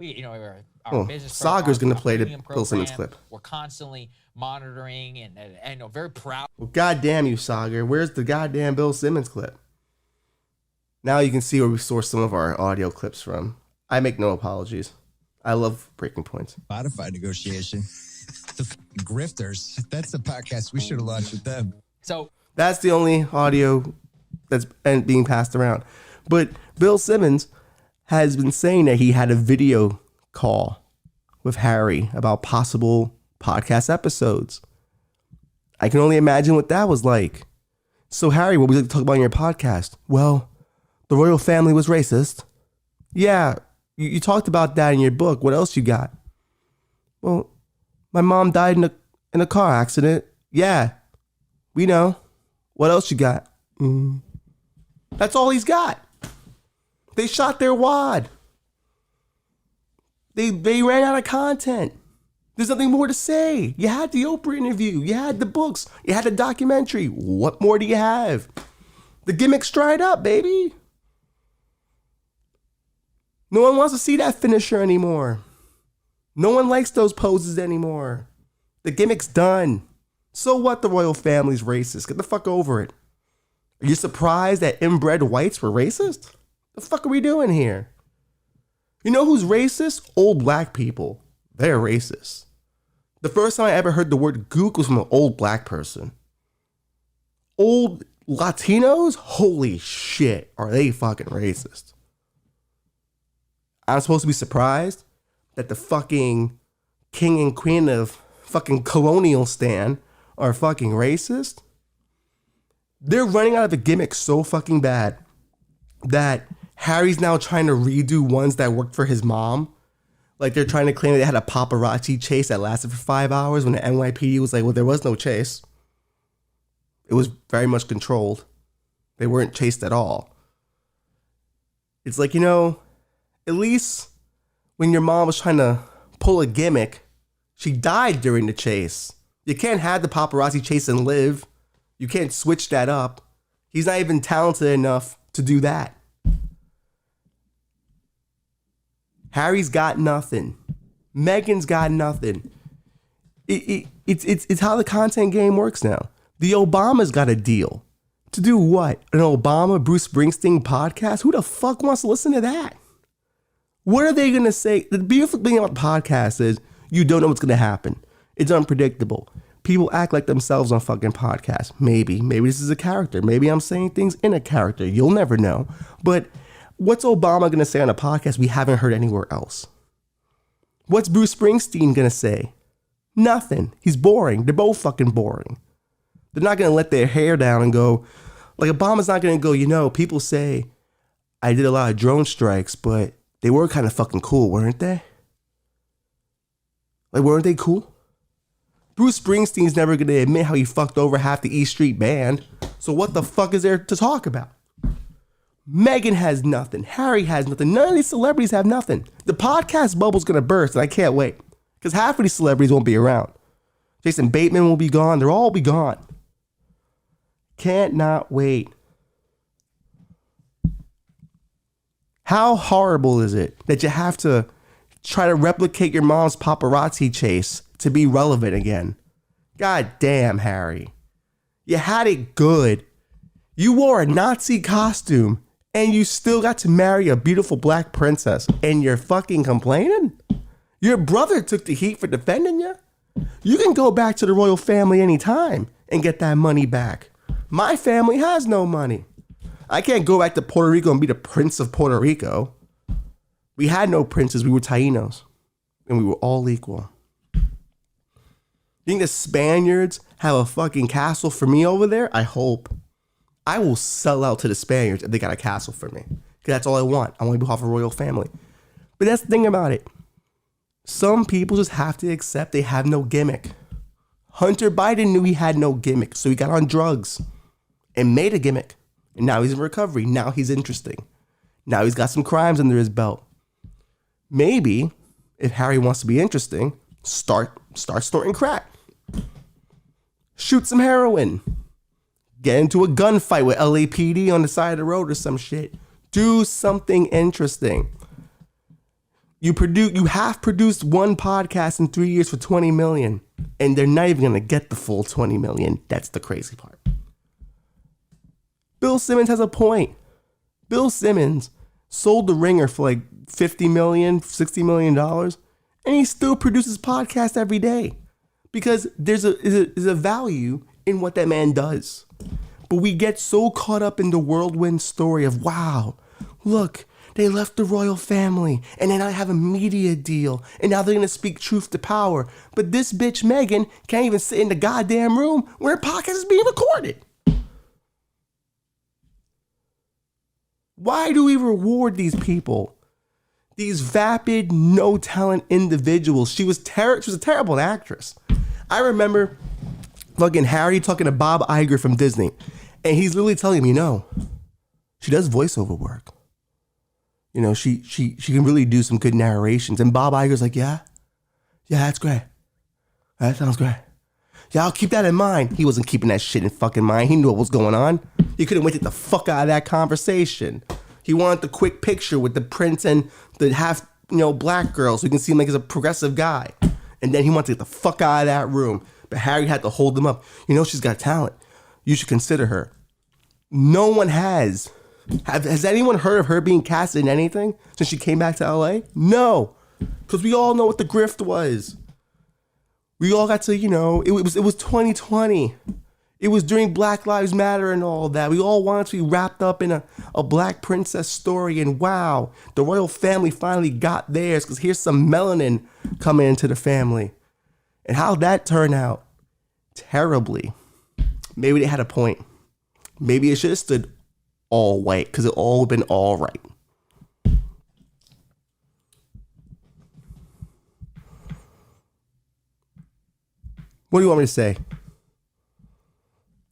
Our business Sagar's going to play the program, Bill Simmons clip. We're constantly monitoring and very proud. Well, goddamn you, Sagar. Where's the goddamn Bill Simmons clip? Now you can see where we source some of our audio clips from. I make no apologies. I love breaking points. Spotify negotiation. The grifters. That's the podcast we should have launched with them. So that's the only audio that's being passed around. But Bill Simmons has been saying that he had a video call with Harry about possible podcast episodes. I can only imagine what that was like. So Harry, what would you like to talk about in your podcast? Well, the royal family was racist. Yeah, you talked about that in your book. What else you got? Well, my mom died in a car accident. Yeah, we know. What else you got? That's all he's got. They shot their wad. They ran out of content. There's nothing more to say. You had the Oprah interview. You had the books. You had the documentary. What more do you have? The gimmick's dried up, baby. No one wants to see that finisher anymore. No one likes those poses anymore. The gimmick's done. So what, the royal family's racist? Get the fuck over it. Are you surprised that inbred whites were racist? The fuck are we doing here? You know who's racist? Old black people. They're racist. The first time I ever heard the word gook was from an old black person. Old Latinos? Holy shit, are they fucking racist. I'm supposed to be surprised that the fucking king and queen of fucking colonial stan are fucking racist? They're running out of a gimmick so fucking bad that Harry's now trying to redo ones that worked for his mom. Like, they're trying to claim they had a paparazzi chase that lasted for 5 hours when the NYPD was like, well, there was no chase. It was very much controlled. They weren't chased at all. It's like, at least when your mom was trying to pull a gimmick, she died during the chase. You can't have the paparazzi chase and live. You can't switch that up. He's not even talented enough to do that. Harry's got nothing. Meghan's got nothing. It's how the content game works now. The Obamas got a deal. To do what? An Obama Bruce Springsteen podcast? Who the fuck wants to listen to that? What are they going to say? The beautiful thing about podcasts is you don't know what's going to happen. It's unpredictable. People act like themselves on fucking podcasts. Maybe this is a character. Maybe I'm saying things in a character. You'll never know. But what's Obama going to say on a podcast we haven't heard anywhere else? What's Bruce Springsteen going to say? Nothing. He's boring. They're both fucking boring. They're not going to let their hair down and go, like, Obama's not going to go, people say I did a lot of drone strikes, but they were kind of fucking cool, weren't they? Like, weren't they cool? Bruce Springsteen's never going to admit how he fucked over half the East Street Band. So what the fuck is there to talk about? Meghan has nothing. Harry has nothing. None of these celebrities have nothing. The podcast bubble's going to burst, and I can't wait. Because half of these celebrities won't be around. Jason Bateman will be gone. They'll all be gone. Can't not wait. How horrible is it that you have to try to replicate your mom's paparazzi chase to be relevant again? God damn, Harry. You had it good. You wore a Nazi costume and you still got to marry a beautiful black princess and you're fucking complaining? Your brother took the heat for defending you. You can go back to the royal family anytime and get that money back. My family has no money. I can't go back to Puerto Rico and be the prince of Puerto Rico. We had no princes. We were Tainos. And we were all equal. You think the Spaniards have a fucking castle for me over there? I hope. I will sell out to the Spaniards if they got a castle for me. Because that's all I want. I want to be half a royal family. But that's the thing about it. Some people just have to accept they have no gimmick. Hunter Biden knew he had no gimmick, so he got on drugs and made a gimmick. And now he's in recovery. Now he's interesting. Now he's got some crimes under his belt. Maybe, if Harry wants to be interesting, start snorting crack. Shoot some heroin. Get into a gunfight with LAPD on the side of the road or some shit. Do something interesting. You have produced one podcast in 3 years for 20 million, and they're not even gonna get the full 20 million. That's the crazy part. Bill Simmons has a point. Bill Simmons sold The Ringer for like $50 million, $60 million, and he still produces podcasts every day because there's a value in what that man does. But we get so caught up in the whirlwind story of, wow, look, they left the royal family and then I have a media deal and now they're going to speak truth to power. But this bitch Meghan can't even sit in the goddamn room where her podcast is being recorded. Why do we reward these people? These vapid, no-talent individuals. She was a terrible actress. I remember fucking Harry talking to Bob Iger from Disney, and he's literally telling him, she does voiceover work. She can really do some good narrations. And Bob Iger's like, yeah, that's great. That sounds great. Yeah, I'll keep that in mind. He wasn't keeping that shit in fucking mind. He knew what was going on. He couldn't wait to get the fuck out of that conversation. He wanted the quick picture with the prince and the half, black girl so he can seem like he's a progressive guy. And then he wanted to get the fuck out of that room. But Harry had to hold him up. She's got talent. You should consider her. No one has. Has anyone heard of her being casted in anything since she came back to LA? No. Because we all know what the grift was. We all got to, it was 2020. It was during Black Lives Matter and all that. We all wanted to be wrapped up in a black princess story. And wow, the royal family finally got theirs because here's some melanin coming into the family. And how'd that turn out? Terribly. Maybe they had a point. Maybe it should have stood all white because it all been all right. What do you want me to say?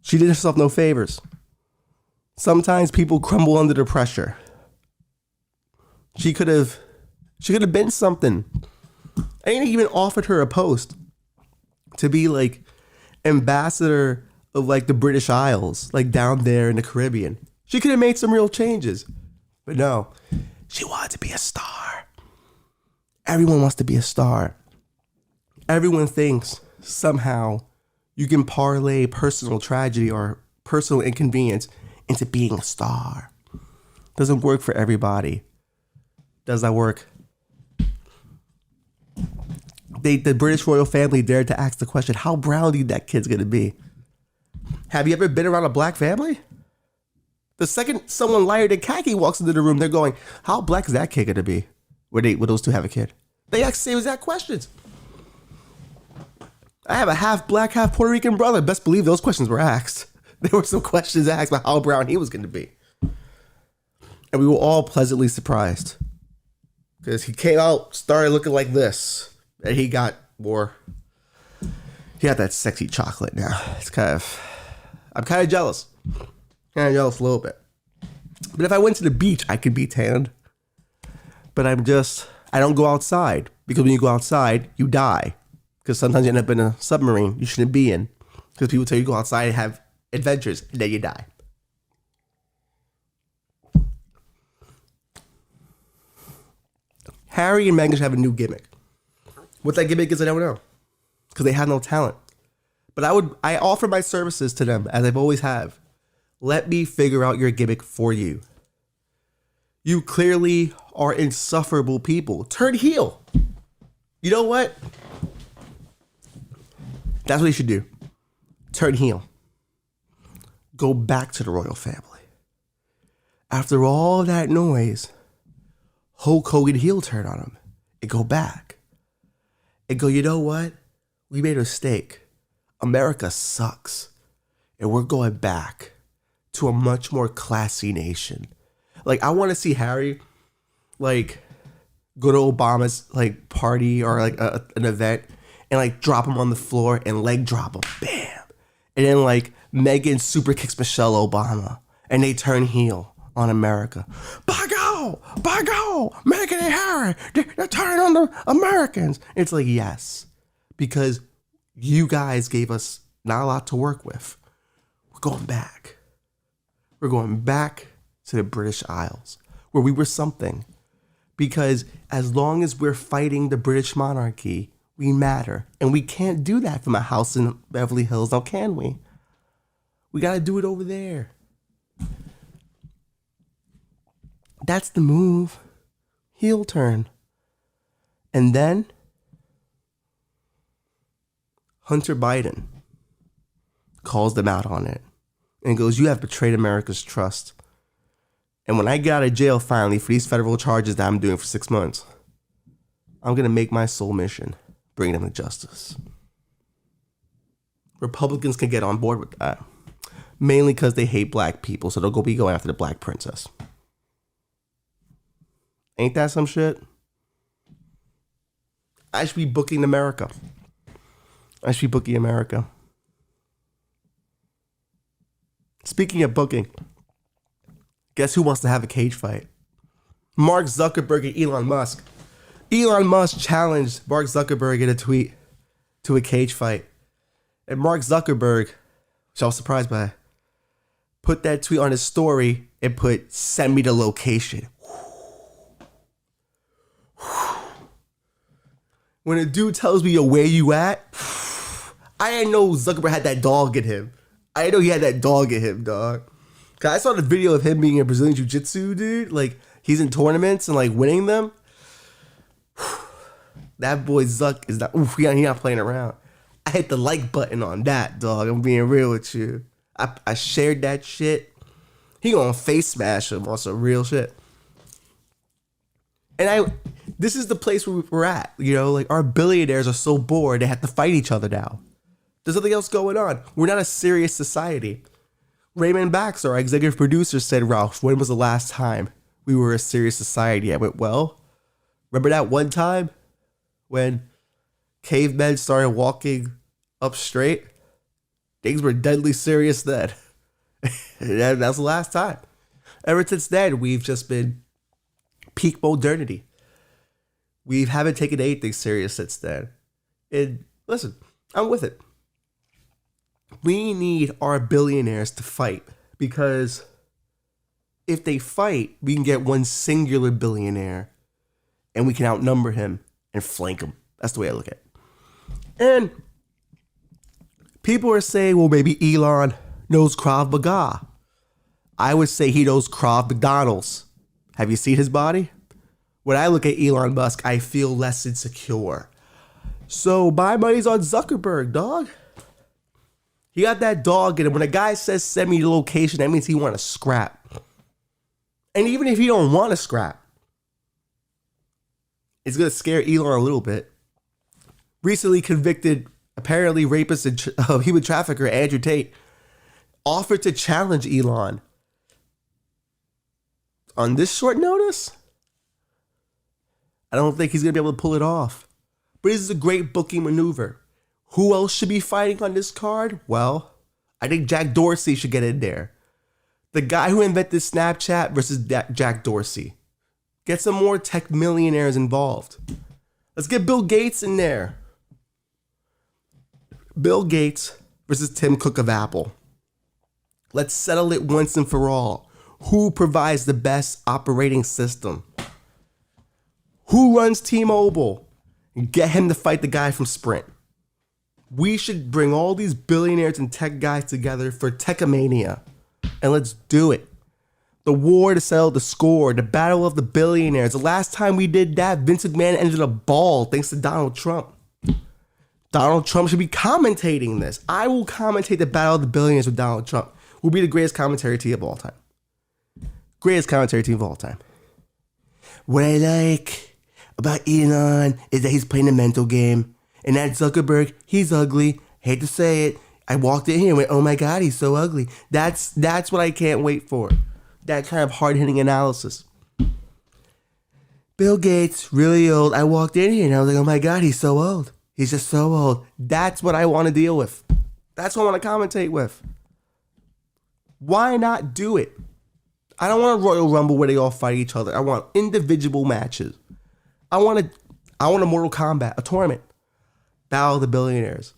She did herself no favors. Sometimes people crumble under the pressure. She could have been something. I ain't even offered her a post to be like ambassador of like the British Isles, like down there in the Caribbean. She could have made some real changes. But no, she wanted to be a star. Everyone wants to be a star. Everyone thinks somehow you can parlay personal tragedy or personal inconvenience into being a star. Doesn't work for everybody. Does that work? The British royal family dared to ask the question, how brown do you think that kid's gonna be? Have you ever been around a black family? The second someone lighter than khaki walks into the room, they're going, how black is that kid gonna be? Would those two have a kid? They ask the same exact questions. I have a half black, half Puerto Rican brother. Best believe those questions were asked. There were some questions asked about how brown he was going to be. And we were all pleasantly surprised. Because he came out, started looking like this. And he got more. He got that sexy chocolate now. I'm kind of jealous. Kind of jealous a little bit. But if I went to the beach, I could be tanned. But I don't go outside. Because when you go outside, you die. Because sometimes you end up in a submarine you shouldn't be in. Because people tell you to go outside and have adventures, and then you die. Harry and Meghan have a new gimmick. What that gimmick is, I don't know. Because they have no talent. But I offer my services to them, as I've always have. Let me figure out your gimmick for you. You clearly are insufferable people. Turn heel. You know what? That's what you should do. Turn heel. Go back to the royal family. After all that noise, Hulk Hogan heel turn on him and go back. And go, you know what? We made a mistake. America sucks. And we're going back to a much more classy nation. Like, I want to see Harry, like, go to Obama's, like, party or, like, an event and, like, drop him on the floor and leg drop him. Bam. And then, like, Meghan super kicks Michelle Obama. And they turn heel on America. By go! Meghan and Harry, they're turning on the Americans. It's like, yes. Because you guys gave us not a lot to work with. We're going back. We're going back to the British Isles, where we were something. Because as long as we're fighting the British monarchy, we matter. And we can't do that from a house in Beverly Hills, now can we? We got to do it over there. That's the move. Heel turn. And then Hunter Biden calls them out on it and goes, you have betrayed America's trust. And when I get out of jail finally for these federal charges that I'm doing for 6 months, I'm going to make my sole mission, bring them to justice. Republicans can get on board with that. Mainly because they hate black people, so they'll be going after the black princess. Ain't that some shit? I should be booking America. Speaking of booking, guess who wants to have a cage fight? Mark Zuckerberg and Elon Musk. Elon Musk challenged Mark Zuckerberg in a tweet to a cage fight. And Mark Zuckerberg, which I was surprised by, put that tweet on his story and put, "Send me the location." When a dude tells me, "Yo, where you at?" I didn't know Zuckerberg had that dog in him. I didn't know he had that dog in him, dog. Cause I saw the video of him being a Brazilian Jiu-Jitsu dude. Like, he's in tournaments and like winning them. That boy Zuck is not, he not playing around. I hit the like button on that, dog. I'm being real with you. I shared that shit. He gonna face smash him on some real shit. And this is the place where we're at. You know, like, our billionaires are so bored they have to fight each other now. There's nothing else going on. We're not a serious society. Raymond Baxter, our executive producer, said, "Ralph, when was the last time we were a serious society?" I went, "Well, remember that one time when cavemen started walking up straight? Things were deadly serious then." That's the last time. Ever since then, we've just been peak modernity. We haven't taken anything serious since then. And listen, I'm with it. We need our billionaires to fight, because if they fight, we can get one singular billionaire and we can outnumber him and flank him. That's the way I look at it. And people are saying, well, maybe Elon knows Krav Maga. I would say he knows Krav McDonald's. Have you seen his body? When I look at Elon Musk, I feel less insecure. So my money's on Zuckerberg, dog. He got that dog in him. When a guy says, "Send me the location," that means he want to scrap. And even if he don't want to scrap, it's going to scare Elon a little bit. Recently convicted, apparently rapist and human trafficker Andrew Tate offered to challenge Elon. On this short notice, I don't think he's going to be able to pull it off. But this is a great booking maneuver. Who else should be fighting on this card? Well, I think Jack Dorsey should get in there. The guy who invented Snapchat versus Jack Dorsey. Get some more tech millionaires involved. Let's get Bill Gates in there. Bill Gates versus Tim Cook of Apple. Let's settle it once and for all. Who provides the best operating system? Who runs T-Mobile? Get him to fight the guy from Sprint. We should bring all these billionaires and tech guys together for Techomania. And let's do it. The war to settle the score. The battle of the billionaires. The last time we did that, Vince McMahon ended up bald thanks to Donald Trump. Donald Trump should be commentating this. I will commentate the battle of the billionaires with Donald Trump. We'll be the greatest commentary team of all time. Greatest commentary team of all time. What I like about Elon is that he's playing a mental game. And that Zuckerberg, he's ugly. Hate to say it. I walked in here and went, "Oh my God, he's so ugly." That's what I can't wait for. That kind of hard-hitting analysis. Bill Gates, really old. I walked in here and I was like, "Oh my God, he's so old. He's just so old." That's what I want to deal with. That's what I want to commentate with. Why not do it? I don't want a Royal Rumble where they all fight each other. I want individual matches. I want a Mortal Kombat, a tournament. Battle of the billionaires.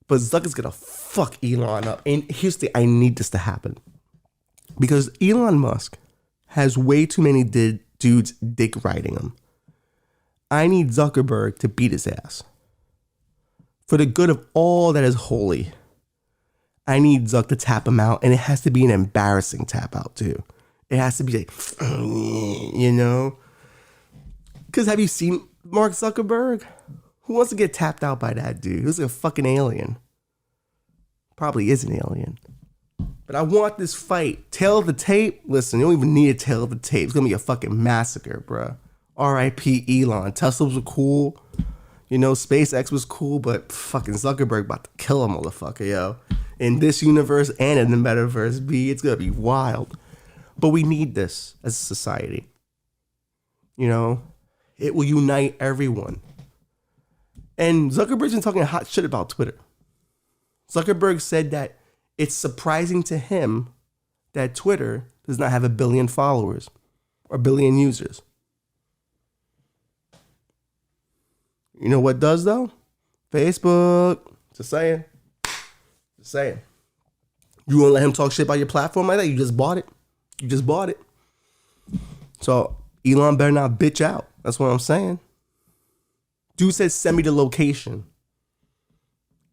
But Zucker's gonna fuck Elon up. And here's the thing, I need this to happen. Because Elon Musk has way too many dudes dick riding him. I need Zuckerberg to beat his ass. For the good of all that is holy, I need Zuck to tap him out. And it has to be an embarrassing tap out too. It has to be like, you know? Because have you seen Mark Zuckerberg? Who wants to get tapped out by that dude? Who's a fucking alien? Probably is an alien. But I want this fight. Tail of the tape? Listen, you don't even need a tail of the tape. It's going to be a fucking massacre, bro. R.I.P. Elon. Teslas were cool. You know, SpaceX was cool, but fucking Zuckerberg about to kill a motherfucker, yo. In this universe and in the metaverse, it's going to be wild. But we need this as a society. You know? It will unite everyone. And Zuckerberg's been talking hot shit about Twitter. Zuckerberg said that it's surprising to him that Twitter does not have 1 billion followers or 1 billion users. You know what does though? Facebook. Just saying. Just saying. You want to let him talk shit about your platform like that? You just bought it. You just bought it. So Elon better not bitch out. That's what I'm saying. Dude said, send me the location.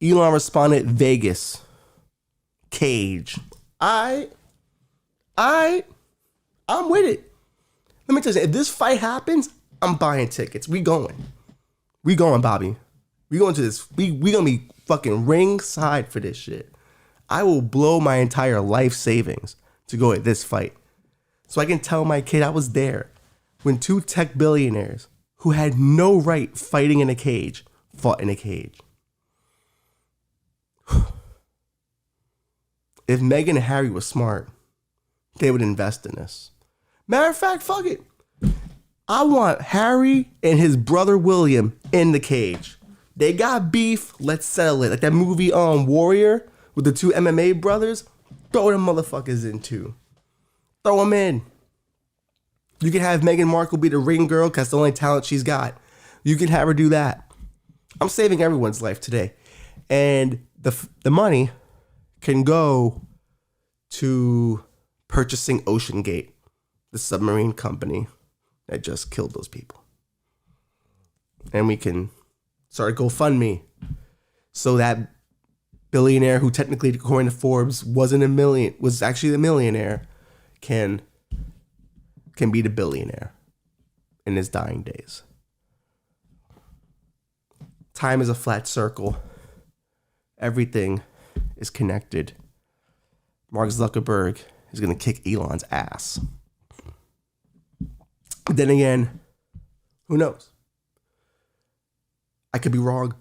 Elon responded, Vegas. Cage. I'm with it. Let me tell you, if this fight happens, I'm buying tickets. We going, Bobby. We going to this. We gonna be fucking ringside for this shit. I will blow my entire life savings to go at this fight, so I can tell my kid I was there when two tech billionaires who had no right fighting in a cage fought in a cage. If Meghan and Harry was smart, they would invest in this. Matter of fact, fuck it. I want Harry and his brother William in the cage. They got beef, let's settle it. Like that movie Warrior with the two MMA brothers. Throw them motherfuckers in too. Throw them in. You can have Meghan Markle be the ring girl because that's the only talent she's got. You can have her do that. I'm saving everyone's life today. And the money can go to purchasing Oceanic, the submarine company that just killed those people. And we can start a GoFundMe so that billionaire who technically, according to Forbes, was actually the millionaire, can be the billionaire in his dying days. Time is a flat circle. Everything is connected. Mark Zuckerberg is going to kick Elon's ass. But then again, who knows? I could be wrong.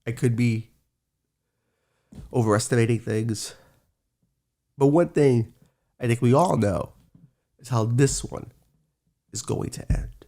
I could be overestimating things. But one thing I think we all know is how this one is going to end.